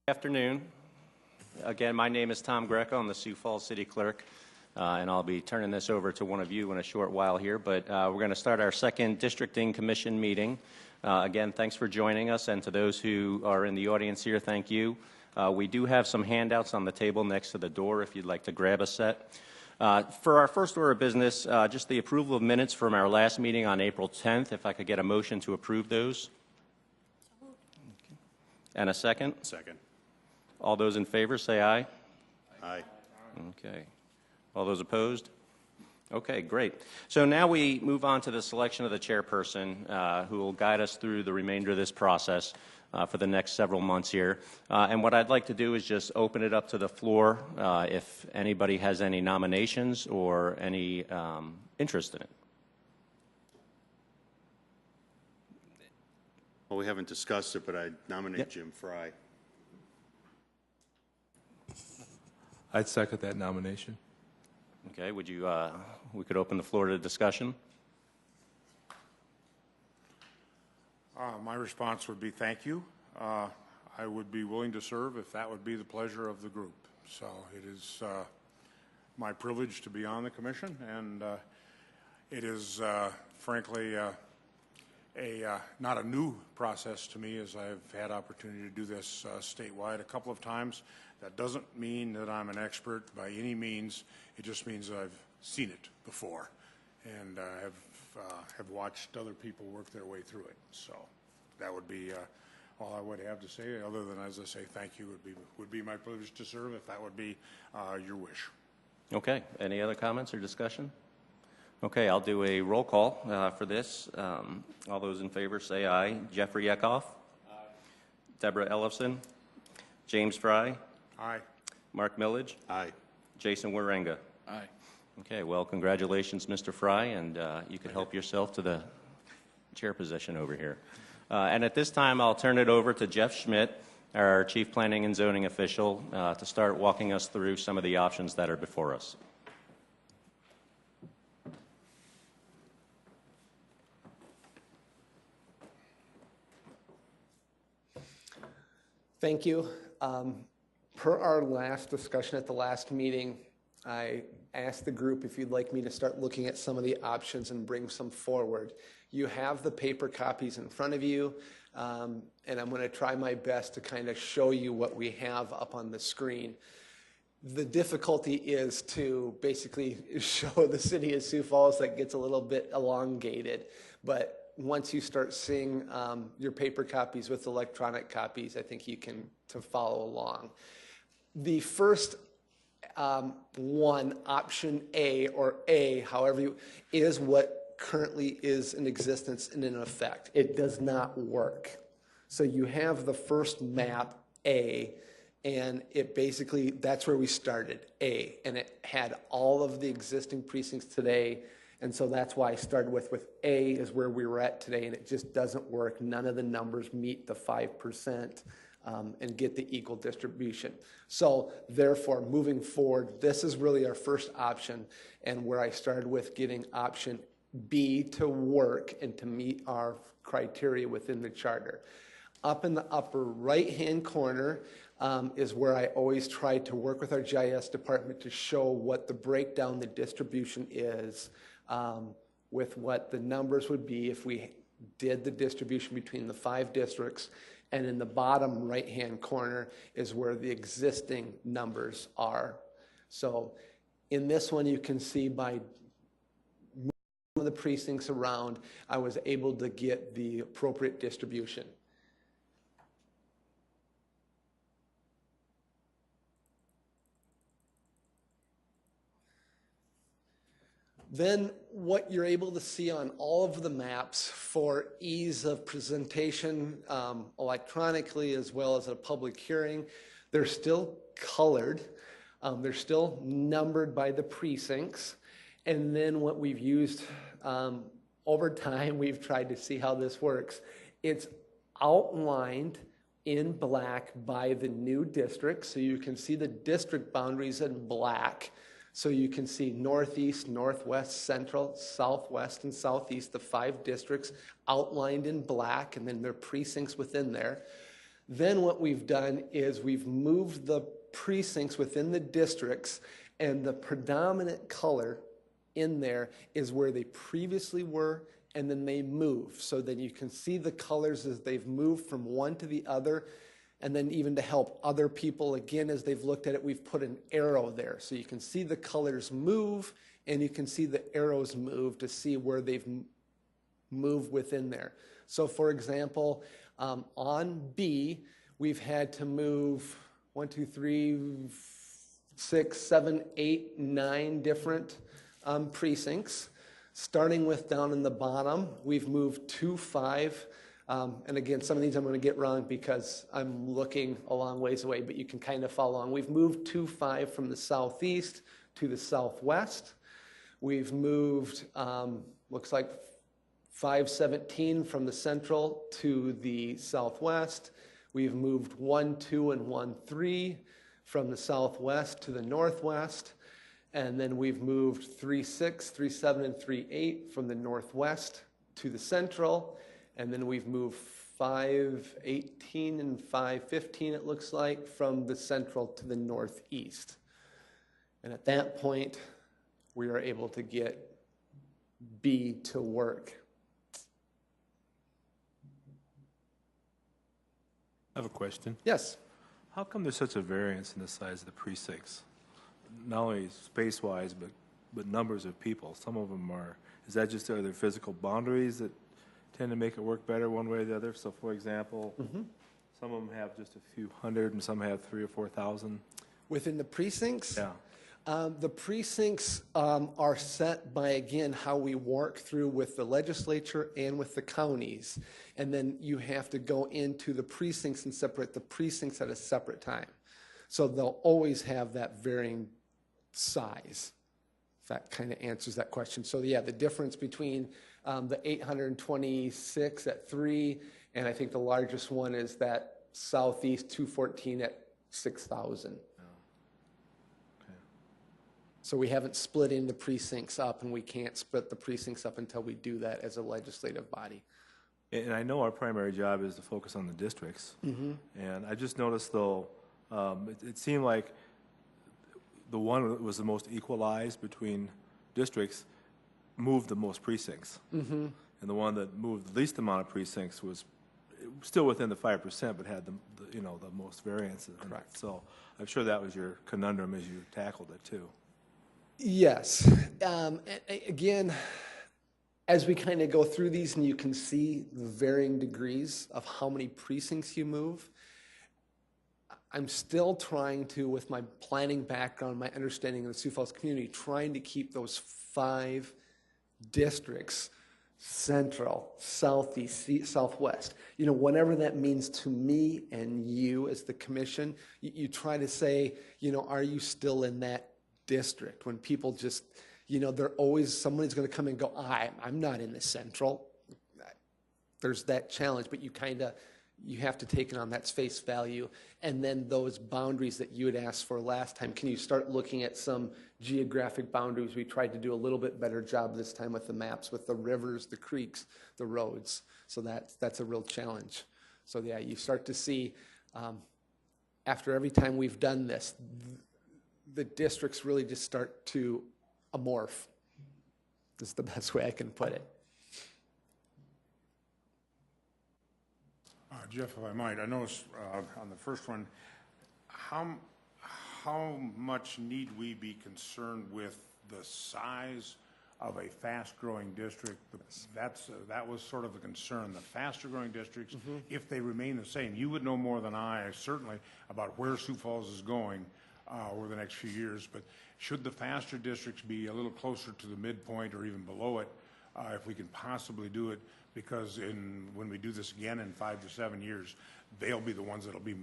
Afternoon. Again, my name is Tom Greco. I'm the Sioux Falls City Clerk, and I'll be turning this over to one of you in a short while here. But we're going to start our second Districting Commission meeting. Again, thanks for joining us, and to those who are in the audience here, thank you. We do have some handouts on the table next to the door if you'd like to grab a set. For our first order of business, just the approval of minutes from our last meeting on April 10th. If I could get a motion to approve those. And a second? Second. All those in favor say aye. Aye. Okay. All those opposed? Okay, great. So now we move on to the selection of the chairperson who will guide us through the remainder of this process for the next several months here. And what I'd like to do is just open it up to the floor if anybody has any nominations or any interest in it. Well, we haven't discussed it, but I nominate Jim Fry. I'd second that nomination. Okay, would you, we could open the floor to discussion. My response would be thank you. I would be willing to serve if that would be the pleasure of the group. So it is my privilege to be on the commission, and it is frankly not a new process to me, as I've had opportunity to do this statewide a couple of times. That doesn't mean that I'm an expert by any means. It just means that I've seen it before and have watched other people work their way through it. So that would be all I would have to say, other than, as I say, thank you. Would be my privilege to serve if that would be your wish. Okay, any other comments or discussion? Okay, I'll do a roll call for this. All those in favor say aye. Jeffrey Eckhoff? Aye. Deborah Ellefson? James Fry? Aye. Mark Millage? Aye. Jason Warenga? Aye. Okay, well, congratulations, Mr. Fry, and you could help yourself to the chair position over here. And at this time, I'll turn it over to Jeff Schmidt, our Chief Planning and Zoning Official, to start walking us through some of the options that are before us. Thank you. Per our last discussion at the last meeting, I asked the group if you'd like me to start looking at some of the options and bring some forward. You have the paper copies in front of you, and I'm going to try my best to kind of show you what we have up on the screen. The difficulty is to basically show the City of Sioux Falls. That gets a little bit elongated, but once you start seeing your paper copies with electronic copies, I think you can follow along. The first one, option A, or A, however you, is what currently is in existence and in effect. It does not work. So you have the first map, A, and it basically, that's where we started, A, and it had all of the existing precincts today. And so that's why I started with A is where we were at today, and it just doesn't work. None of the numbers meet the 5% and get the equal distribution. So therefore, moving forward, this is really our first option, and where I started with getting option B to work and to meet our criteria within the charter. Up in the upper right-hand corner is where I always try to work with our GIS department to show what the breakdown, the distribution is, with what the numbers would be if we did the distribution between the 5 districts. And in the bottom right-hand corner is where the existing numbers are. So in this one, you can see by moving the precincts around, I was able to get the appropriate distribution. Then what you're able to see on all of the maps for ease of presentation electronically as well as a public hearing, they're still colored. They're still numbered by the precincts. And then what we've used over time, we've tried to see how this works. It's outlined in black by the new districts. So you can see the district boundaries in black. So you can see northeast, northwest, central, southwest, and southeast, the 5 districts outlined in black, and then their precincts within there. Then what we've done is we've moved the precincts within the districts, and the predominant color in there is where they previously were, and then they move. So then you can see the colors as they've moved from one to the other. And then even to help other people, again, as they've looked at it, we've put an arrow there. So you can see the colors move, and you can see the arrows move to see where they've moved within there. So for example, on B, we've had to move 1, 2, 3, 6, 7, 8, 9 different precincts. Starting with down in the bottom, we've moved 2, 5. And again, some of these I'm going to get wrong because I'm looking a long ways away, but you can kind of follow along. We've moved 2, 5 from the southeast to the southwest. We've moved, looks like 517 from the central to the southwest. We've moved 1, 2, and 1, 3 from the southwest to the northwest. And then we've moved 3, 6, 3, 7, and 3, 8 from the northwest to the central. And then we've moved 5, 18, and 5, 15, it looks like, from the central to the northeast. And at that point, we are able to get B to work. I have a question. Yes. How come there's such a variance in the size of the precincts? Not only space-wise, but numbers of people. Some of them are, is that just, are there physical boundaries that tend to make it work better one way or the other? So for example, some of them have just a few hundred and some have 3,000 or 4,000. Within the precincts? Yeah. The precincts are set by, again, how we work through with the legislature and with the counties. And then you have to go into the precincts and separate the precincts at a separate time. So they'll always have that varying size. If that kind of answers that question. So yeah, the difference between the 826 at 3, and I think the largest one is that southeast 214 at 6,000. So we haven't split in the precincts up, and we can't split the precincts up until we do that as a legislative body. And I know our primary job is to focus on the districts. And I just noticed, though, it seemed like the one that was the most equalized between districts moved the most precincts. And the one that moved the least amount of precincts was still within the 5%, but had the most variances. Correct. So I'm sure that was your conundrum as you tackled it, too. Yes. Again, as we kind of go through these and you can see the varying degrees of how many precincts you move, I'm still trying to, with my planning background, my understanding of the Sioux Falls community, trying to keep those 5 districts, central, southeast, southwest, whatever that means to me and you as the commission, you try to say, are you still in that district? When people just, they're always, somebody's going to come and go, I'm not in the central. There's that challenge, but you have to take it on that face value. And then those boundaries that you had asked for last time, can you start looking at some geographic boundaries? We tried to do a little bit better job this time with the maps, with the rivers, the creeks, the roads. So that's a real challenge. So yeah, you start to see, after every time we've done this, the districts really just start to amorph. This is the best way I can put it. Jeff, if I might, I noticed on the first one, how much need we be concerned with the size of a fast-growing district? That was sort of the concern. The faster-growing districts, if they remain the same, you would know more than I, certainly, about where Sioux Falls is going over the next few years. But should the faster districts be a little closer to the midpoint or even below it, if we can possibly do it? Because when we do this again in 5 to 7 years, they'll be the ones that'll be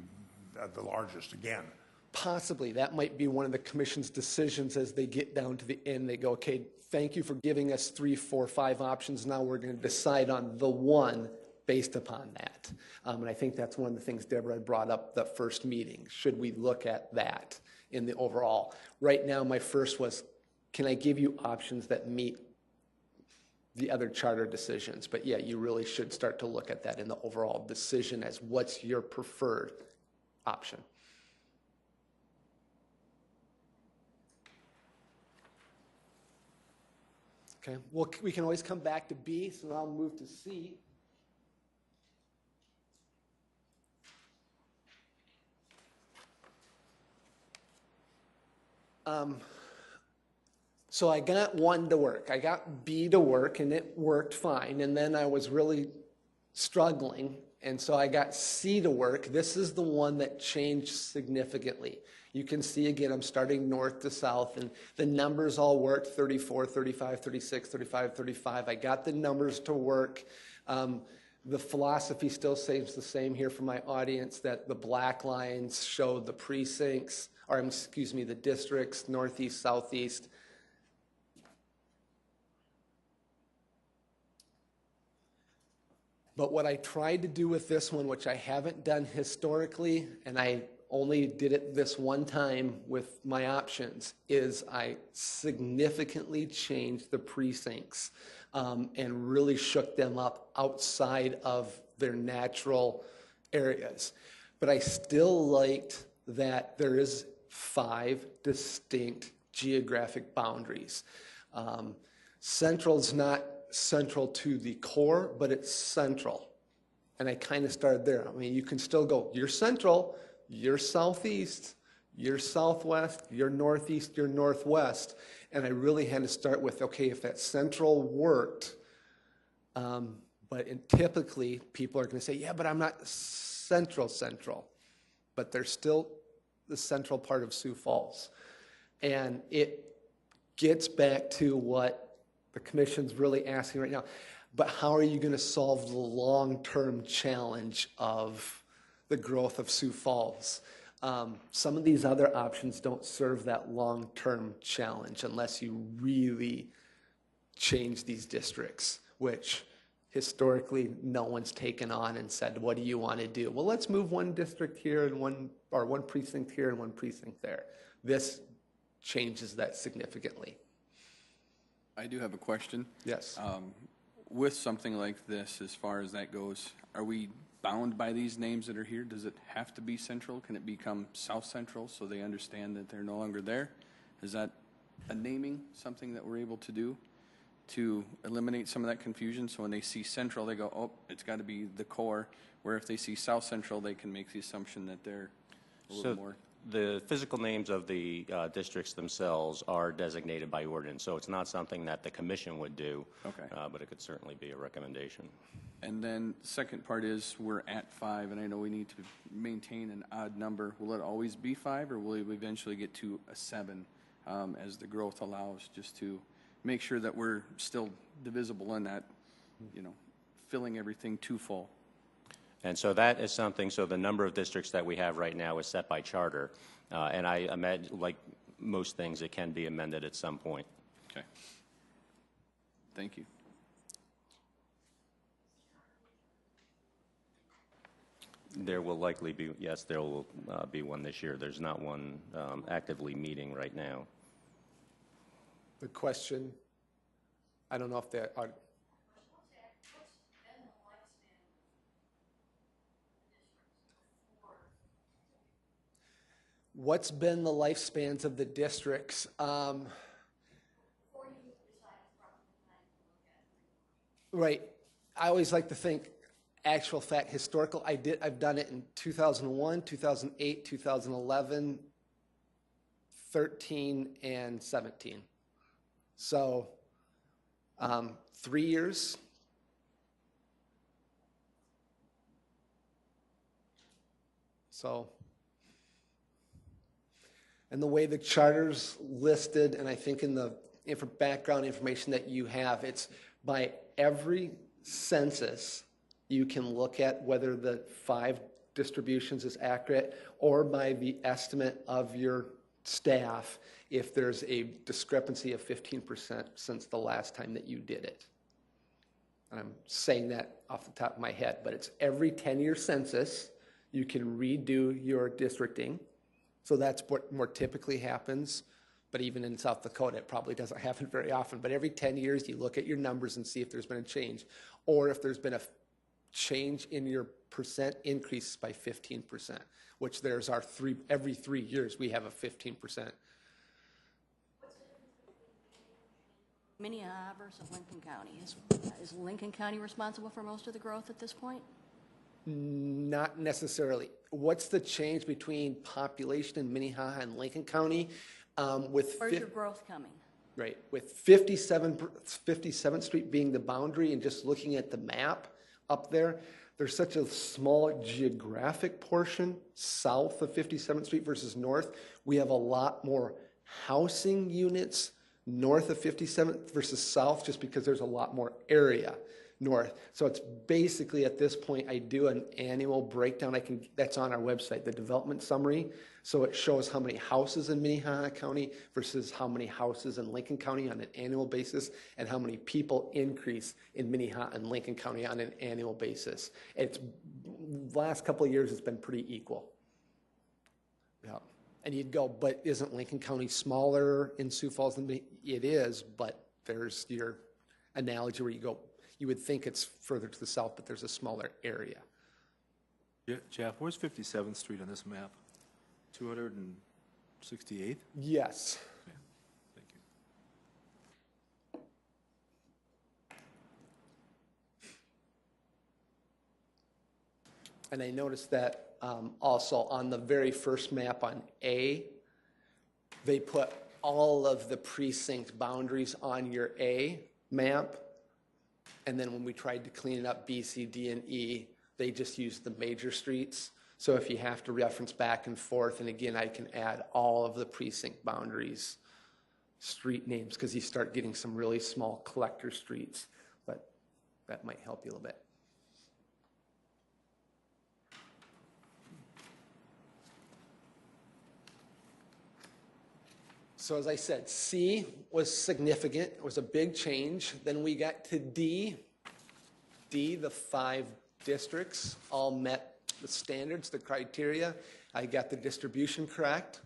the largest again. Possibly. That might be one of the commission's decisions as they get down to the end. They go, okay, thank you for giving us 3, 4, 5 options. Now we're going to decide on the one based upon that. And I think that's one of the things Deborah had brought up the first meeting. Should we look at that in the overall? Right now, my first was, can I give you options that meet the other charter decisions. But yeah, you really should start to look at that in the overall decision as what's your preferred option. Okay, well, we can always come back to B, so I'll move to C. So I got 1 to work. I got B to work, and it worked fine. And then I was really struggling, and so I got C to work. This is the one that changed significantly. You can see, again, I'm starting north to south, and the numbers all worked, 34, 35, 36, 35, 35. I got the numbers to work. The philosophy still stays the same here for my audience, that the black lines show the precincts, or excuse me, the districts, northeast, southeast. But what I tried to do with this one, which I haven't done historically, and I only did it this one time with my options, is I significantly changed the precincts and really shook them up outside of their natural areas. But I still liked that there is 5 distinct geographic boundaries. Central's not central to the core, but it's central. And I kind of started there. I mean, you can still go, you're central, you're southeast, you're southwest, you're northeast, you're northwest. And I really had to start with, okay, if that central worked, but typically people are going to say, yeah, but I'm not central. But they're still the central part of Sioux Falls. And it gets back to what the commission's really asking right now. But how are you going to solve the long-term challenge of the growth of Sioux Falls? Some of these other options don't serve that long-term challenge unless you really change these districts, which historically no one's taken on and said, what do you want to do? Well, let's move one district here and one precinct here and one precinct there. This changes that significantly. I do have a question. Yes. With something like this, as far as that goes, are we bound by these names that are here? Does it have to be central? Can it become South Central so they understand that they're no longer there? Is that a naming something that we're able to do to eliminate some of that confusion? So when they see central, they go, oh, it's got to be the core. Where if they see South Central, they can make the assumption that they're a little more. The physical names of the districts themselves are designated by ordinance, so it's not something that the commission would do, Okay. But it could certainly be a recommendation. And then the second part is we're at 5, and I know we need to maintain an odd number. Will it always be 5, or will it eventually get to a 7 as the growth allows, just to make sure that we're still divisible in that, filling everything too full? And so that is something, so the number of districts that we have right now is set by charter. And I imagine, like most things, it can be amended at some point. Okay. Thank you. There will likely be, yes, there will be one this year. There's not one actively meeting right now. The question, I don't know if that are. What's been the lifespans of the districts? Right. I always like to think actual fact, historical. I've done it in 2001, 2008, 2011, 13, and 17. So 3 years. So. And the way the charter's listed, and I think in the background information that you have, it's by every census you can look at whether the 5 distributions is accurate, or by the estimate of your staff if there's a discrepancy of 15% since the last time that you did it. And I'm saying that off the top of my head, but it's every 10-year census you can redo your districting. So that's what more typically happens. But even in South Dakota, it probably doesn't happen very often. But every 10 years, you look at your numbers and see if there's been a change, or if there's been a change in your percent increase by 15%, which there's our every 3 years we have a 15%. Minnehaha versus Lincoln County. Is Lincoln County responsible for most of the growth at this point? Not necessarily. What's the change between population in Minnehaha and Lincoln County? Where's your growth coming? Right, with 57th Street being the boundary, and just looking at the map up there, there's such a small geographic portion south of 57th Street versus north. We have a lot more housing units north of 57th versus south, just because there's a lot more area north. So it's basically, at this point, I do an annual breakdown. That's on our website, the development summary. So it shows how many houses in Minnehaha County versus how many houses in Lincoln County on an annual basis, and how many people increase in Minnehaha and Lincoln County on an annual basis. It's last couple of years, it's been pretty equal. Yeah. And you'd go, but isn't Lincoln County smaller in Sioux Falls than it is? But there's your analogy where you go, you would think it's further to the south, but there's a smaller area. Yeah, Jeff, where's 57th Street on this map? 268th? Yes. Yeah, thank you. And I noticed that also on the very first map on A, they put all of the precinct boundaries on your A map. And then when we tried to clean it up, B, C, D, and E, they just used the major streets. So if you have to reference back and forth, and again, I can add all of the precinct boundaries, street names, because you start getting some really small collector streets. But that might help you a little bit. So as I said, C was significant. It was a big change. Then we got to D. D, the 5 districts all met the standards, the criteria. I got the distribution correct.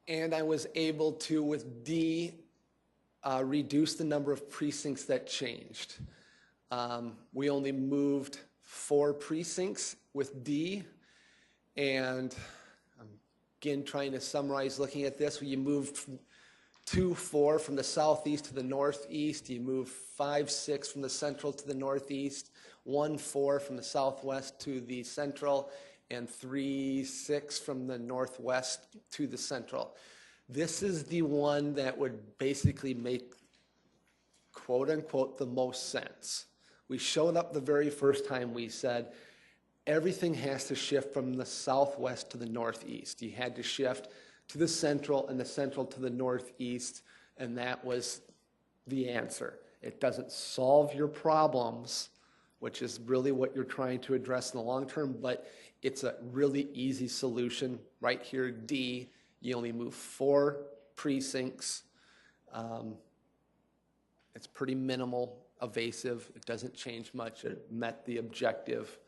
And I was able to, with D, reduce the number of precincts that changed. We only moved 4 precincts with D, and I'm again trying to summarize looking at this. You moved 2-4 from the southeast to the northeast. You moved 5-6 from the central to the northeast, 1-4 from the southwest to the central, and 3-6 from the northwest to the central. This is the one that would basically make, quote unquote, the most sense. We showed up the very first time. We said everything has to shift from the southwest to the northeast. You had to shift to the central, and the central to the northeast, and that was the answer. It doesn't solve your problems, which is really what you're trying to address in the long term, but it's a really easy solution. Right here, D, you only move 4 precincts. It's pretty minimal, evasive. It doesn't change much. It met the objective,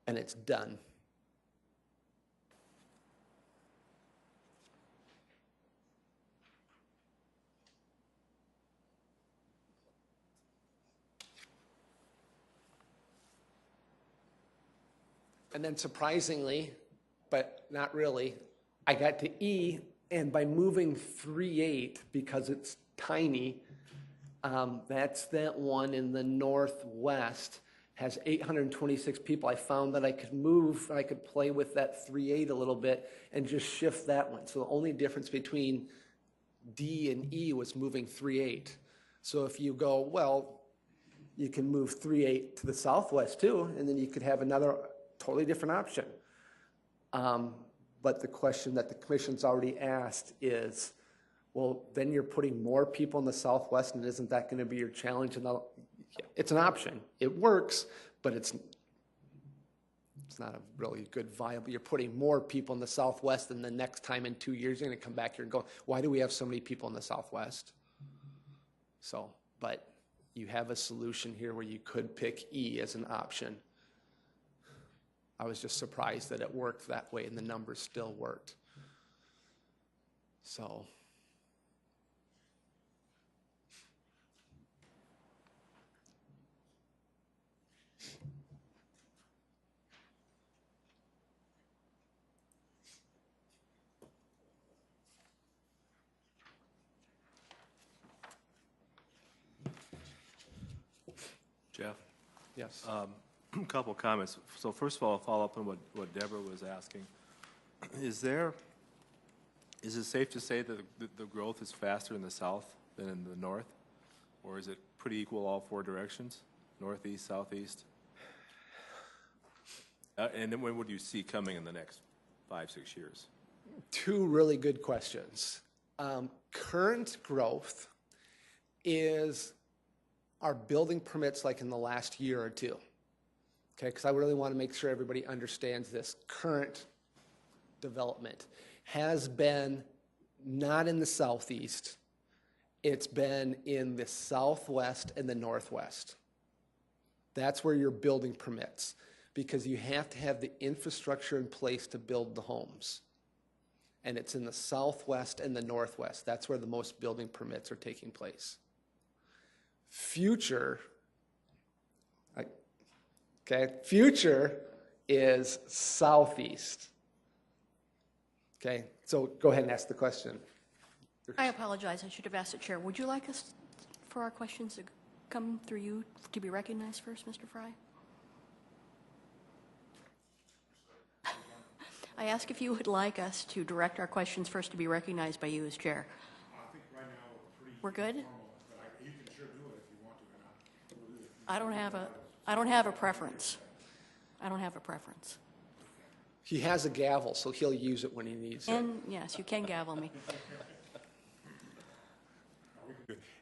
and it's done. And then surprisingly, but not really, I got to E, and by moving 3-8, because it's tiny, that's that one in the northwest, has 826 people. I found that I could move, I could play with that 3-8 a little bit and just shift that one. So the only difference between D and E was moving 3-8. So if you go, well, you can move 3-8 to the southwest too, and then you could have another totally different option. But the question that the commission's already asked is, well, then you're putting more people in the southwest, and isn't that going to be your challenge? And it's an option. It works, but it's not a really good viable. You're putting more people in the southwest, and the next time in 2 years, you're going to come back here and go, why do we have so many people in the southwest? So, but you have a solution here where you could pick E as an option. I was just surprised that it worked that way and the numbers still worked. So. Jeff? Yes. A couple comments. So first of all, I'll follow up on what Deborah was asking. Is it safe to say that the growth is faster in the south than in the north? Or is it pretty equal all four directions? Northeast, southeast? And then when would you see coming in the next 5-6 years? Two really good questions. Current growth is our building permits like in the last year or two. Okay, because I really want to make sure everybody understands this. Current development has been not in the southeast. It's been in the southwest and the northwest. That's where you're building permits, because you have to have the infrastructure in place to build the homes. And it's in the southwest and the northwest. That's where the most building permits are taking place. Future is southeast. Okay, so go ahead and ask the question. I apologize, I should have asked the chair. Would you like us, for our questions to come through you to be recognized first, Mr. Fry? I ask if you would like us to direct our questions first to be recognized by you as chair. I think right now We're good? formal, but you can sure do it if you want to or not. I don't have a preference. I don't have a preference. He has a gavel, so he'll use it when he needs it. And yes, you can gavel me.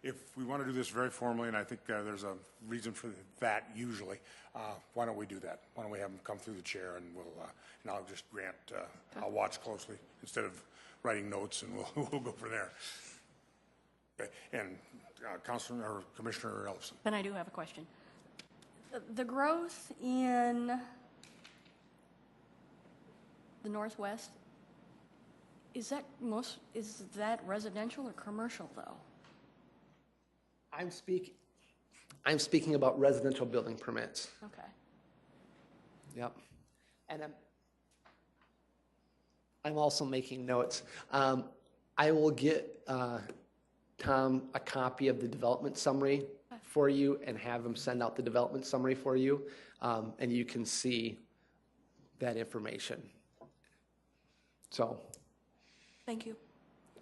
If we want to do this very formally, and I think there's a reason for that usually, why don't we do that? Why don't we have them come through the chair, and and I'll just grant, I'll watch closely instead of writing notes, and we'll go from there. Okay. And Councilor or Commissioner Ellison. Then I do have a question. The growth in the Northwest, is that residential or commercial though? I'm speaking about residential building permits. Okay. Yep. And I'm also making notes. I will get Tom a copy of the development summary for you and have him send out the development summary for you, and you can see that information. So. Thank you.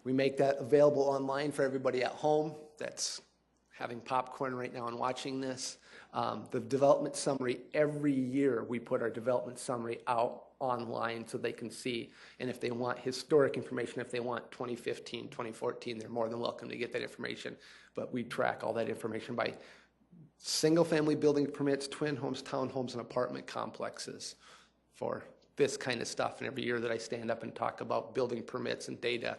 We make that available online for everybody at home that's having popcorn right now and watching this. The development summary, every year we put our development summary out online so they can see. And if they want historic information, if they want 2015, 2014, they're more than welcome to get that information. But we track all that information by single-family building permits, twin homes, townhomes, and apartment complexes for this kind of stuff. And every year that I stand up and talk about building permits and data,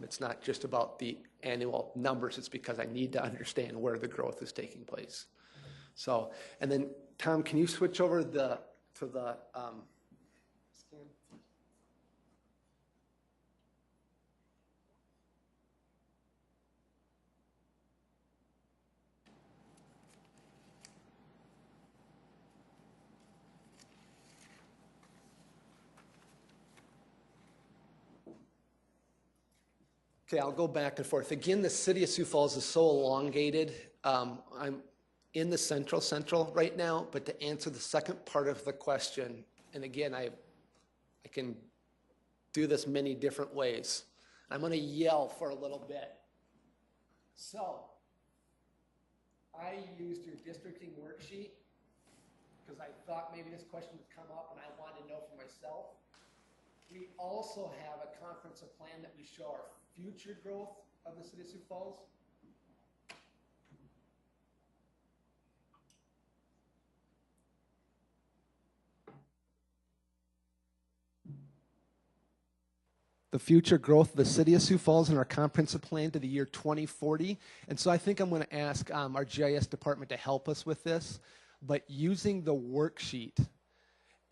it's not just about the annual numbers. It's because I need to understand where the growth is taking place. So, and then Tom, can you switch over to the scan? Okay, I'll go back and forth. Again, the city of Sioux Falls is so elongated. I'm in the central right now, but to answer the second part of the question, and again, I can do this many different ways. I'm going to yell for a little bit. So, I used your districting worksheet because I thought maybe this question would come up and I wanted to know for myself. We also have a comprehensive plan that we show our future growth of the city of Sioux Falls. The future growth of the city of Sioux Falls in our comprehensive plan to the year 2040. And so I think I'm going to ask our GIS department to help us with this, but using the worksheet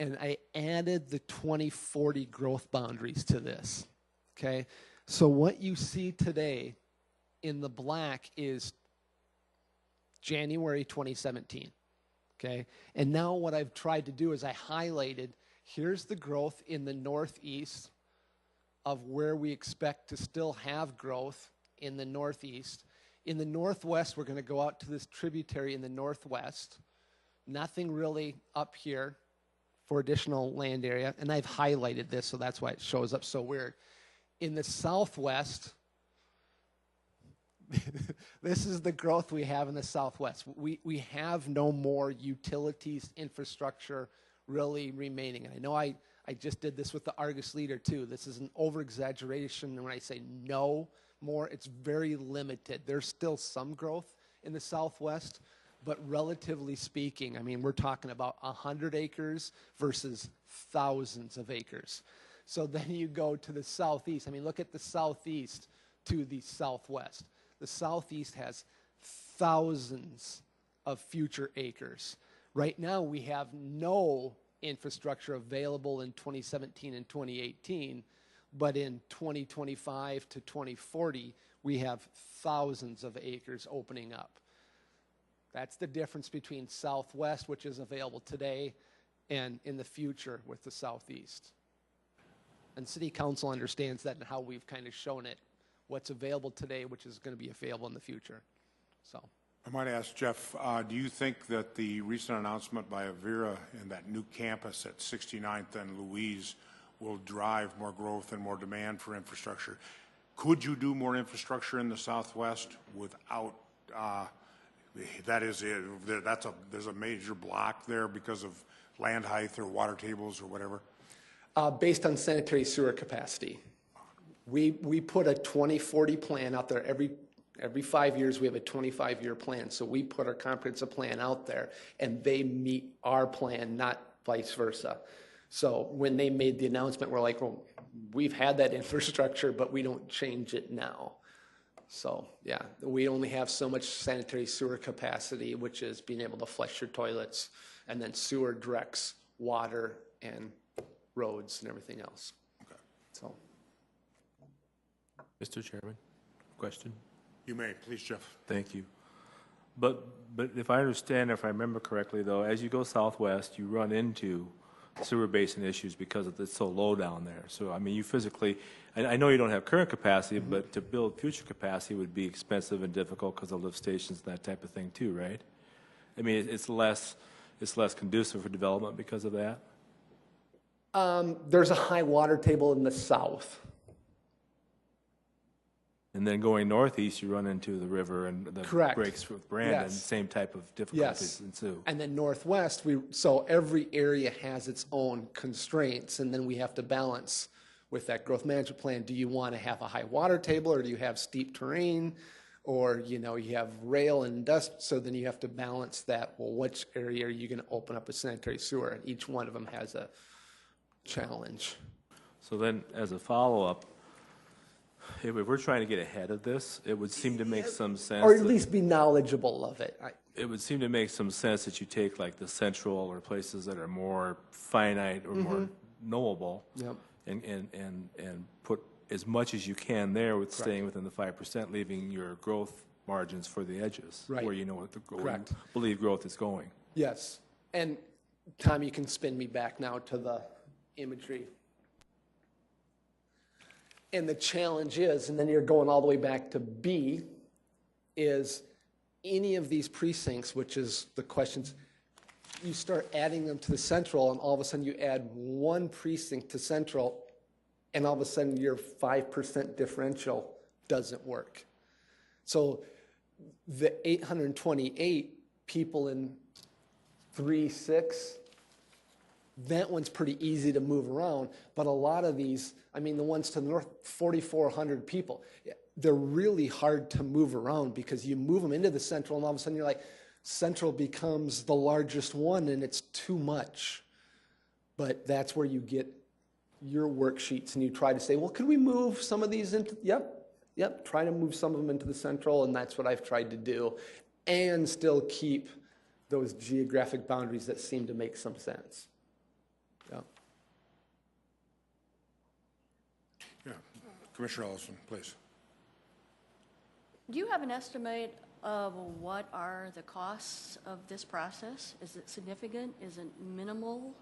and I added the 2040 growth boundaries to this, okay? So what you see today in the black is January 2017, okay? And now what I've tried to do is I highlighted, here's the growth in the northeast of where we expect to still have growth in the northeast. In the northwest, we're going to go out to this tributary in the northwest. Nothing really up here for additional land area. And I've highlighted this, so that's why it shows up so weird. In the southwest, this is the growth we have in the southwest. We have no more utilities infrastructure really remaining. And I know I just did this with the Argus Leader too. This is an over-exaggeration. When I say no more, it's very limited. There's still some growth in the southwest, but relatively speaking, I mean, we're talking about 100 acres versus thousands of acres. So then you go to the southeast. I mean, look at the southeast to the southwest. The southeast has thousands of future acres. Right now, we have no infrastructure available in 2017 and 2018, but in 2025 to 2040, we have thousands of acres opening up. That's the difference between Southwest, which is available today, and in the future with the Southeast. And City Council understands that and how we've kind of shown it, what's available today, which is going to be available in the future. So. I might ask Jeff, do you think that the recent announcement by Avira and that new campus at 69th and Louise will drive more growth and more demand for infrastructure? Could you do more infrastructure in the Southwest without, there's a major block there because of land height or water tables or whatever? Based on sanitary sewer capacity. We put a 2040 plan out there. Every 5 years we have a 25-year plan. So we put our comprehensive plan out there and they meet our plan, not vice versa. So when they made the announcement, we're like, well, we've had that infrastructure, but we don't change it now. So yeah, we only have so much sanitary sewer capacity, which is being able to flush your toilets, and then sewer directs water and roads and everything else. Okay. So. Mr. Chairman, question? You may, please, Jeff. Thank you. But if I understand, if I remember correctly, though, as you go southwest, you run into sewer basin issues because it's so low down there. So, I mean, you physically, I know you don't have current capacity, but to build future capacity would be expensive and difficult because of lift stations and that type of thing too, right? I mean, it's less conducive for development because of that? There's a high water table in the south. And then going northeast, you run into the river and the Correct. breaks with Brandon, Yes. same type of difficulties ensue. And then northwest, so every area has its own constraints, and then we have to balance with that growth management plan. Do you want to have a high water table, or do you have steep terrain, or you have rail and dust? So then you have to balance that. Well, which area are you going to open up a sanitary sewer? And each one of them has a challenge. So then, as a follow-up, if we're trying to get ahead of this, it would seem to make some sense. Or at least be knowledgeable of it. It would seem to make some sense that you take like the central or places that are more finite or more knowable, Yep. and put as much as you can there with staying within the 5%, leaving your growth margins for the edges, Right. where you know what where you Correct. believe growth is going. Yes. And Tom, you can spin me back now to the imagery. And the challenge is, and then you're going all the way back to B, is any of these precincts, which is the questions, you start adding them to the central, and all of a sudden you add one precinct to central, and all of a sudden your 5% differential doesn't work. So the 828 people in 3-6, that one's pretty easy to move around, but a lot of these, I mean, the ones to the north, 4,400 people, they're really hard to move around because you move them into the central and all of a sudden you're like, central becomes the largest one and it's too much. But that's where you get your worksheets and you try to say, well, could we move some of these into, yep, try to move some of them into the central, and that's what I've tried to do, and still keep those geographic boundaries that seem to make some sense. Commissioner Ellison, please. Do you have an estimate of what are the costs of this process? Is it significant? Is it minimal?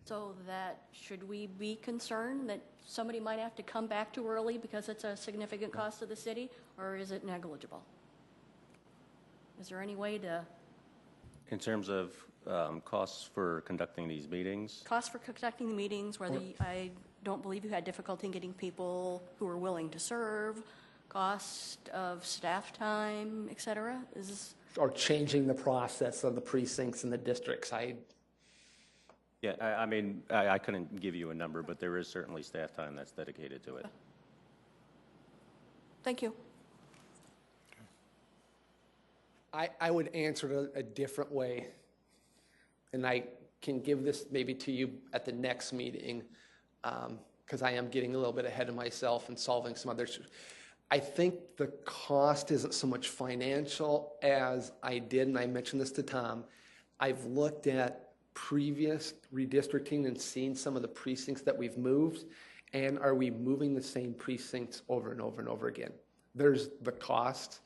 So that, should we be concerned that somebody might have to come back too early because it's a significant cost to the city, or is it negligible? Is there any way to... In terms of costs for conducting these meetings? Costs for conducting the meetings, whether I don't believe you had difficulty in getting people who are willing to serve, cost of staff time, et cetera? Or changing the process of the precincts and the districts. Yeah, I mean, I couldn't give you a number, but there is certainly staff time that's dedicated to it. Thank you. I would answer it a different way, and I can give this maybe to you at the next meeting, because I am getting a little bit ahead of myself and solving some other issues. I think the cost isn't so much financial as I did, and I mentioned this to Tom, I've looked at previous redistricting and seen some of the precincts that we've moved, and are we moving the same precincts over and over and over again? There's the cost.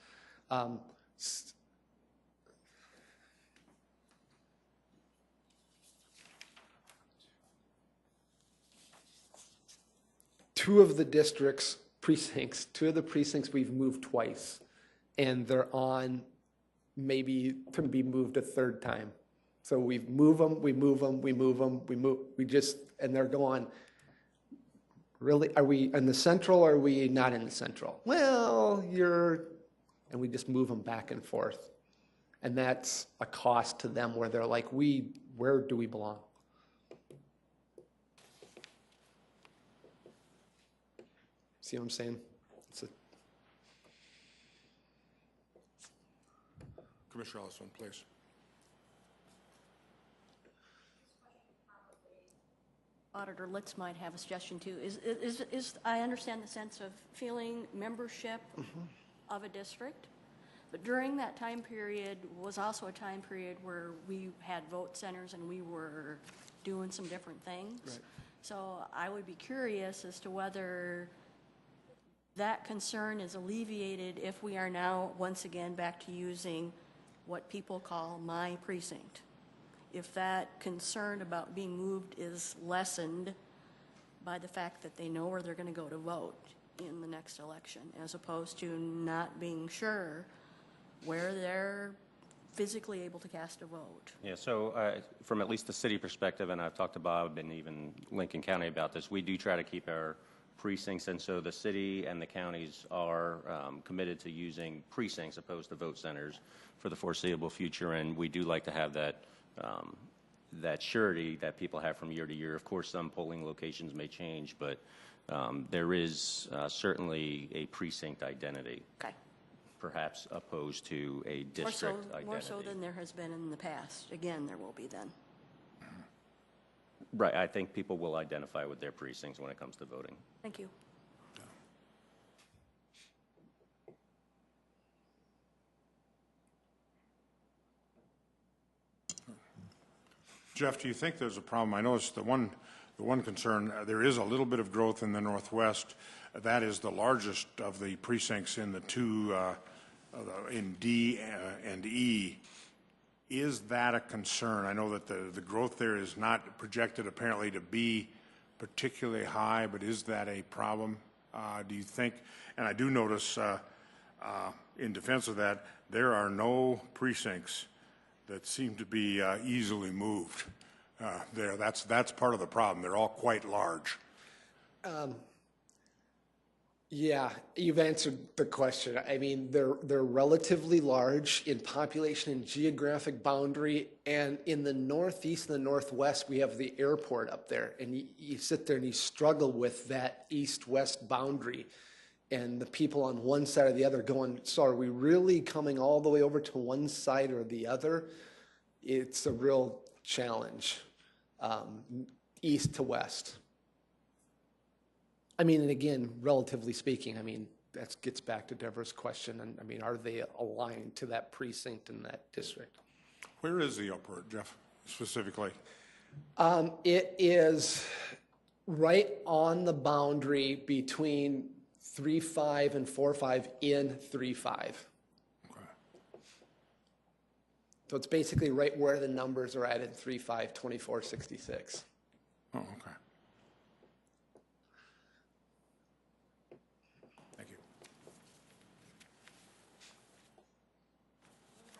Two of the precincts we've moved twice, and they're on maybe to be moved a third time. So we move them, and they're going, really, are we in the central or are we not in the central? Well, and we just move them back and forth. And that's a cost to them where they're like, where do we belong? See what I'm saying? Commissioner Ellison, please. Auditor Litz might have a suggestion too. I understand the sense of feeling membership of a district, but during that time period was also a time period where we had vote centers and we were doing some different things. Right. So I would be curious as to whether that concern is alleviated if we are now once again back to using what people call my precinct. If that concern about being moved is lessened by the fact that they know where they're going to go to vote in the next election, as opposed to not being sure where they're physically able to cast a vote. Yeah, so from at least the city perspective, and I've talked to Bob and even Lincoln County about this, we do try to keep our precincts, and so the city and the counties are committed to using precincts opposed to vote centers for the foreseeable future, and we do like to have that that surety that people have from year to year. Of course, some polling locations may change, but there is certainly a precinct identity. Okay. Perhaps opposed to a district identity. More so than there has been in the past. Again, there will be then. Right. I think people will identify with their precincts when it comes to voting. Thank you. Jeff, do you think there's a problem? I noticed the one concern, there is a little bit of growth in the Northwest. That is the largest of the precincts in the two, in D and E. Is that a concern? I know that the growth there is not projected apparently to be particularly high, but is that a problem, do you think? And I do notice, in defense of that, there are no precincts that seem to be easily moved there. That's part of the problem. They're all quite large. Yeah, you've answered the question. I mean, they're relatively large in population and geographic boundary, and in the Northeast and the Northwest, we have the airport up there, and you sit there and you struggle with that east-west boundary, and the people on one side or the other going, so are we really coming all the way over to one side or the other? It's a real challenge, east to west. I mean, and again, relatively speaking, I mean, that gets back to Deborah's question. And I mean, are they aligned to that precinct in that district? Where is the airport, Jeff, specifically? It is right on the boundary between 3-5 and 4-5 in 3-5. So it's basically right where the numbers are at in 3-5, 2466. Oh, okay. Thank you.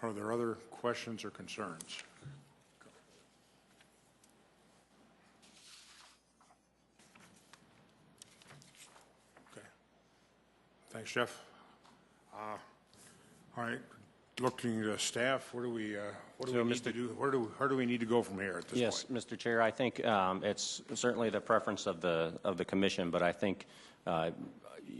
Are there other questions or concerns? Okay. Thanks, Jeff. All right. Looking at staff, what do we need to do? Where do we need to go from here at this Yes, point? Mr. Chair, I think it's certainly the preference of the commission, but I think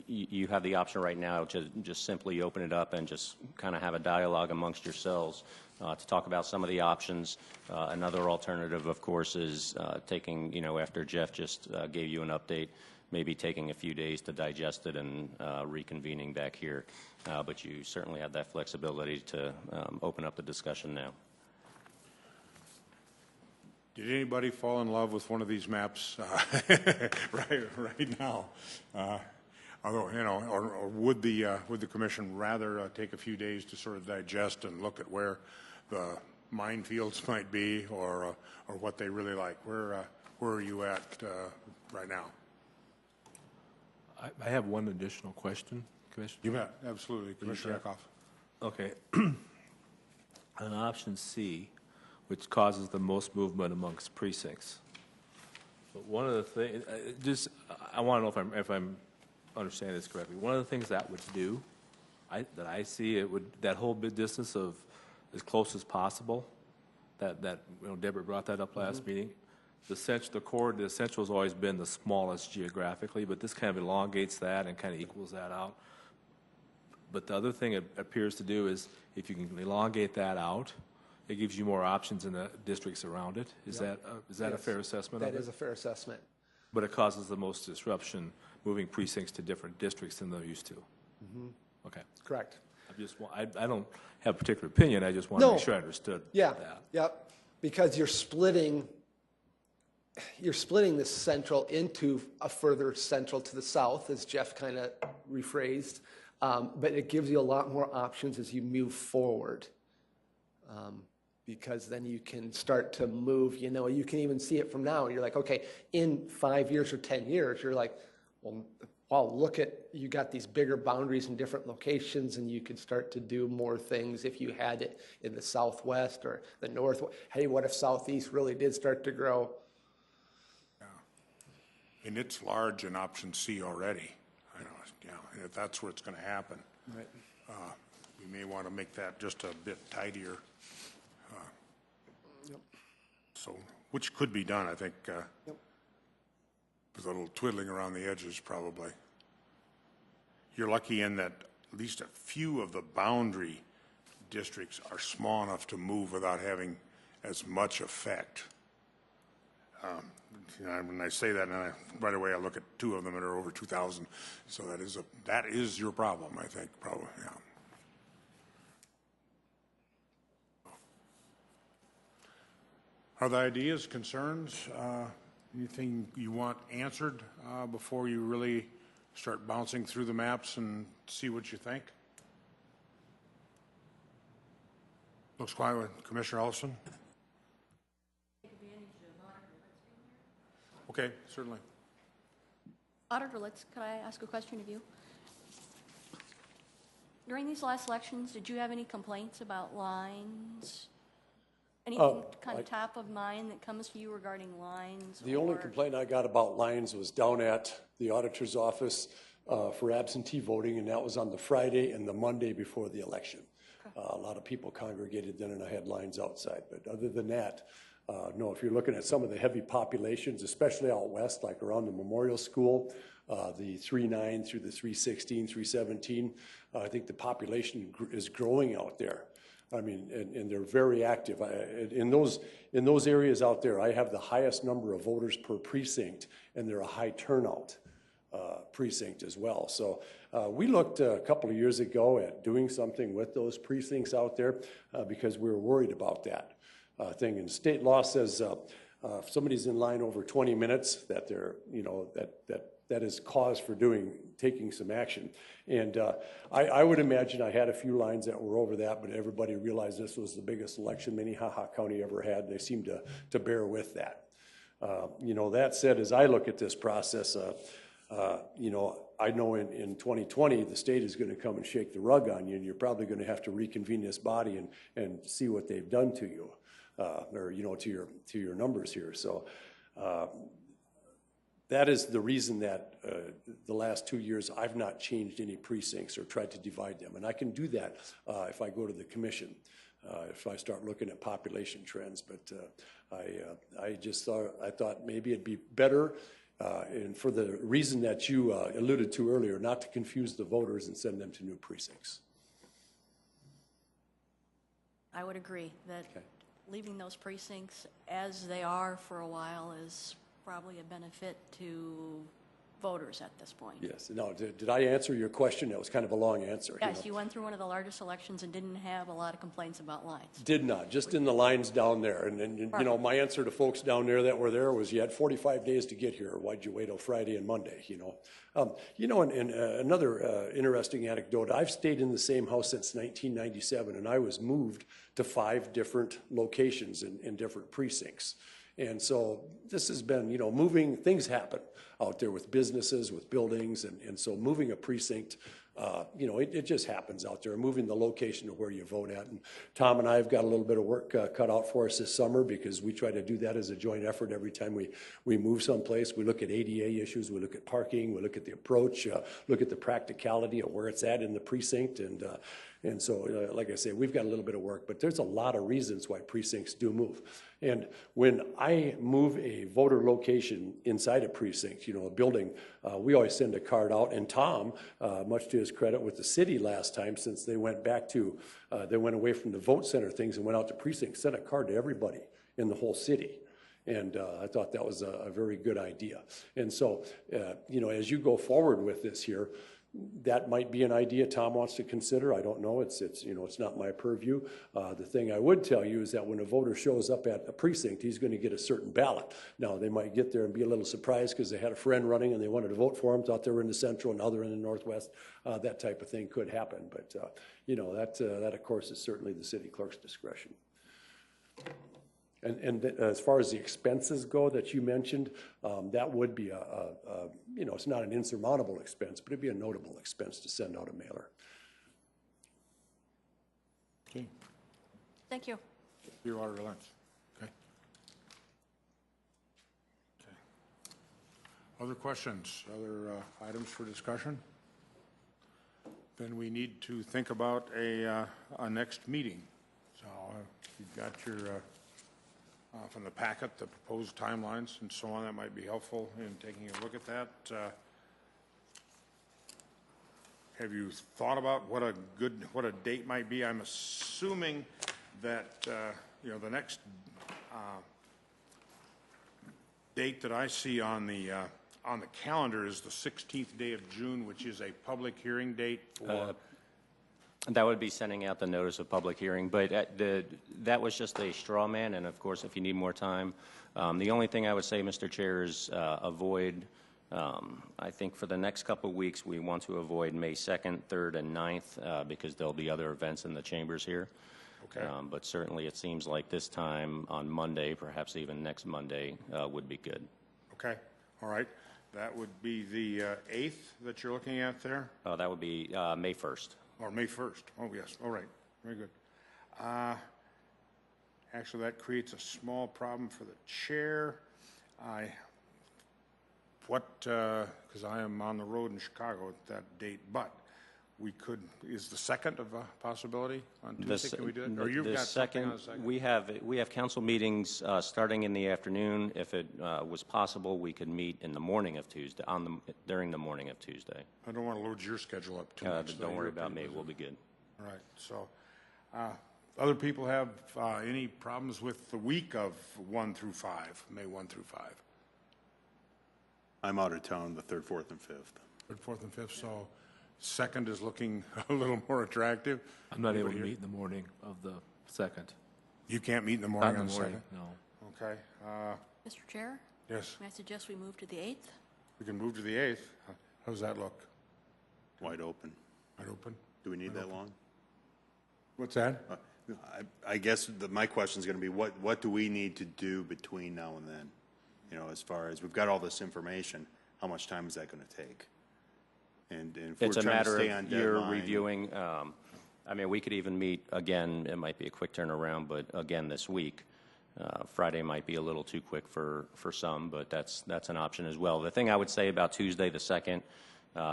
you have the option right now to just simply open it up and just kind of have a dialogue amongst yourselves to talk about some of the options. Another alternative, of course, is taking, after Jeff just gave you an update, maybe taking a few days to digest it and reconvening back here. But you certainly have that flexibility to open up the discussion now. Did anybody fall in love with one of these maps right now? Although, or would the commission rather take a few days to sort of digest and look at where the minefields might be, or what they really like? Where are you at right now? I have one additional question, Commissioner. You bet, absolutely, Commissioner Eckhoff. Okay. On option C, which causes the most movement amongst precincts. But one of the things, I want to know if I'm understanding this correctly. One of the things that would do, that I see, that whole bit distance of as close as possible. That Deborah brought that up last meeting. The essential has always been the smallest geographically, but this kind of elongates that and kind of equals that out. But the other thing it appears to do is if you can elongate that out, it gives you more options in the districts around it. Is that a fair assessment of it? That is a fair assessment. But it causes the most disruption moving precincts to different districts than they're used to. Mm-hmm. Okay. Correct. I don't have a particular opinion. I just want to make sure I understood that. Yep. Because you're splitting this central into a further central to the south, as Jeff kind of rephrased, but it gives you a lot more options as you move forward, because then you can start to move, you can even see it from now. You're like, okay, in 5 years or 10 years, you're like, well, look at, you got these bigger boundaries in different locations, and you could start to do more things if you had it in the southwest or the north. Hey, what if southeast really did start to grow? And it's large in option C already. I know, and if that's where it's going to happen, right. We may want to make that just a bit tidier. So, which could be done, I think, with a little twiddling around the edges, probably. You're lucky in that at least a few of the boundary districts are small enough to move without having as much effect. When I say that, and right away I look at two of them that are over 2,000. So that is your problem, I think, probably. Yeah. Other ideas, concerns, anything you want answered before you really start bouncing through the maps and see what you think? Looks quiet with Commissioner Ellison. Okay, certainly. Auditor Litz, could I ask a question of you? During these last elections, did you have any complaints about lines? Anything kind of top of mind that comes to you regarding lines? The only complaint I got about lines was down at the auditor's office for absentee voting, and that was on the Friday and the Monday before the election. Okay. A lot of people congregated then, and I had lines outside. But other than that, no, if you're looking at some of the heavy populations, especially out west, like around the Memorial School, the 3-9 through the 3-16, 3-17, I think the population is growing out there. I mean, and they're very active. In those areas out there, I have the highest number of voters per precinct, and they're a high turnout precinct as well. So we looked a couple of years ago at doing something with those precincts out there because we were worried about that thing. And state law says If somebody's in line over 20 minutes, that they're, you know, that is cause for taking some action. And I would imagine I had a few lines that were over that, but everybody realized this was the biggest election Minnehaha County ever had. They seemed to bear with that. You know, that said, as I look at this process, you know, I know in 2020, the state is going to come and shake the rug on you, and you're probably going to have to reconvene this body and see what they've done to you, or, you know, to your numbers here. So that is the reason that the last 2 years I've not changed any precincts or tried to divide them. And I can do that if I go to the commission, if I start looking at population trends. But I thought maybe it'd be better, and for the reason that you alluded to earlier, not to confuse the voters and send them to new precincts. I would agree that leaving those precincts as they are for a while is probably a benefit to voters at this point. Yes. No, did I answer your question? That was kind of a long answer. Yes, you went through one of the largest elections and didn't have a lot of complaints about lines. Did not, just in the lines down there. And you know, my answer to folks down there that were there was, you had 45 days to get here. Why'd you wait till Friday and Monday, you know? You know, and another interesting anecdote, I've stayed in the same house since 1997, and I was moved to 5 different locations in different precincts. And so this has been, you know, moving, things happen out there with businesses, with buildings, and so moving a precinct, you know, it just happens out there, moving the location to where you vote at. And Tom and I have got a little bit of work cut out for us this summer, because we try to do that as a joint effort every time we move someplace. We look at ADA issues, we look at parking, we look at the approach, look at the practicality of where it's at in the precinct. And so, like I say, we've got a little bit of work, but there's a lot of reasons why precincts do move. And when I move a voter location inside a precinct, you know, a building, we always send a card out. And Tom, much to his credit with the city last time, since they went back to, they went away from the vote center things and went out to precincts, sent a card to everybody in the whole city. And I thought that was a very good idea. And so, you know, as you go forward with this here, that might be an idea Tom wants to consider. I don't know. It's you know, it's not my purview. The thing I would tell you is that when a voter shows up at a precinct, he's going to get a certain ballot. Now, they might get there and be a little surprised because they had a friend running and they wanted to vote for him, thought they were in the central, and now they're in the northwest. That type of thing could happen. But, you know, that, of course, is certainly the city clerk's discretion. And as far as the expenses go that you mentioned, that would be you know, it's not an insurmountable expense, but it'd be a notable expense to send out a mailer. Okay. Thank you. Your Auditor Lentz. Okay. Okay. Other questions, other items for discussion? Then we need to think about a next meeting. So you've got your from the packet, the proposed timelines and so on. That might be helpful in taking a look at that. Have you thought about what a date might be? I'm assuming that you know, the next date that I see on the calendar is the 16th day of June, which is a public hearing date for. That would be sending out the notice of public hearing, but that was just a straw man, and of course, if you need more time, the only thing I would say, Mr. Chair, is avoid, I think for the next couple of weeks, we want to avoid May 2nd, 3rd, and 9th, because there'll be other events in the chambers here. Okay. But certainly it seems like this time on Monday, perhaps even next Monday, would be good. Okay, all right. That would be the 8th that you're looking at there? That would be May 1st. Or May 1st. Oh, yes. All right. Very good. Actually, that creates a small problem for the chair. Because I am on the road in Chicago at that date, but we could, is the 2nd of a possibility on Tuesday? Can we do it? Or you've got something on the 2nd? We have council meetings starting in the afternoon. If it was possible, we could meet in the morning of Tuesday, during the morning of Tuesday. I don't want to load your schedule up too much. Don't worry about me. We'll be good. All right. So, other people have any problems with the week of 1 through 5, May 1 through 5? I'm out of town the 3rd, 4th, and 5th. 3rd, 4th, and 5th. So, 2nd is looking a little more attractive. I'm not able to meet in the morning of the 2nd. You can't meet in the morning on the 2nd? No. Okay. Mr. Chair, Yes, may I suggest we move to the 8th? we can move to the 8th. How does that look? Wide open. Wide open? Do we need that long? What's that? I guess my question's going to be, what do we need to do between now and then? You know, as far as, we've got all this information, how much time is that going to take? And if It's we're a trying to matter stay on of you're deadline. reviewing, I mean, we could even meet again, it might be a quick turnaround, but again this week. Friday might be a little too quick for some, but that's an option as well. The thing I would say about Tuesday the 2nd,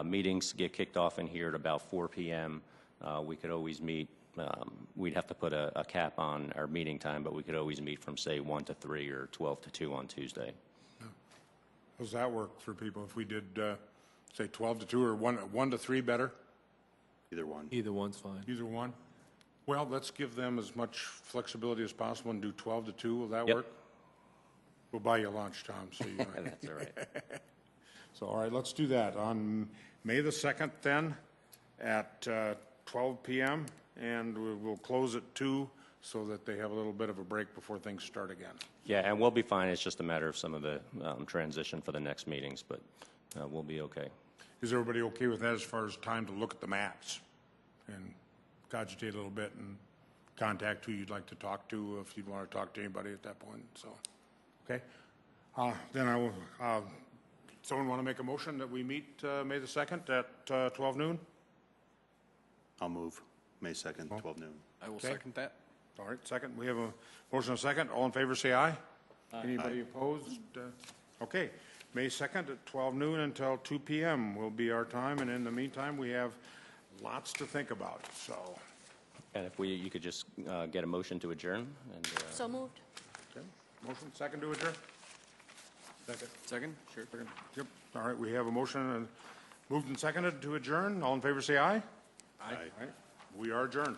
meetings get kicked off in here at about 4 p.m. We could always meet, we'd have to put a cap on our meeting time, but we could always meet from, say, 1 to 3 or 12 to 2 on Tuesday. How does that work for people if we did, say, 12 to 2 or 1 to 3 better? Either one. Either one's fine. Either one? Well, let's give them as much flexibility as possible and do 12 to 2. Will that Yep. work? We'll buy you lunch, Tom, so you That's all right. So, all right, let's do that. On May the 2nd then, at 12 p.m., and we'll close at 2 so that they have a little bit of a break before things start again. Yeah, and we'll be fine. It's just a matter of some of the transition for the next meetings, but we'll be okay. Is everybody okay with that as far as time to look at the maps and cogitate a little bit and contact who you'd like to talk to if you'd want to talk to anybody at that point? So, okay. Then I will, someone want to make a motion that we meet May the 2nd at 12 noon? I'll move. May 2nd, 12 noon. I will Okay. second that. All right, second. We have a motion and a second. All in favor, say aye. Anybody opposed? Okay. May 2nd at 12 noon until 2 p.m. will be our time, and in the meantime, we have lots to think about, so. And if you could just get a motion to adjourn, and So moved. Okay. Motion, second to adjourn? Second. Second? Sure. Second. Yep. All right, we have a motion and moved and seconded to adjourn. All in favor, say aye. Aye. All right. We are adjourned.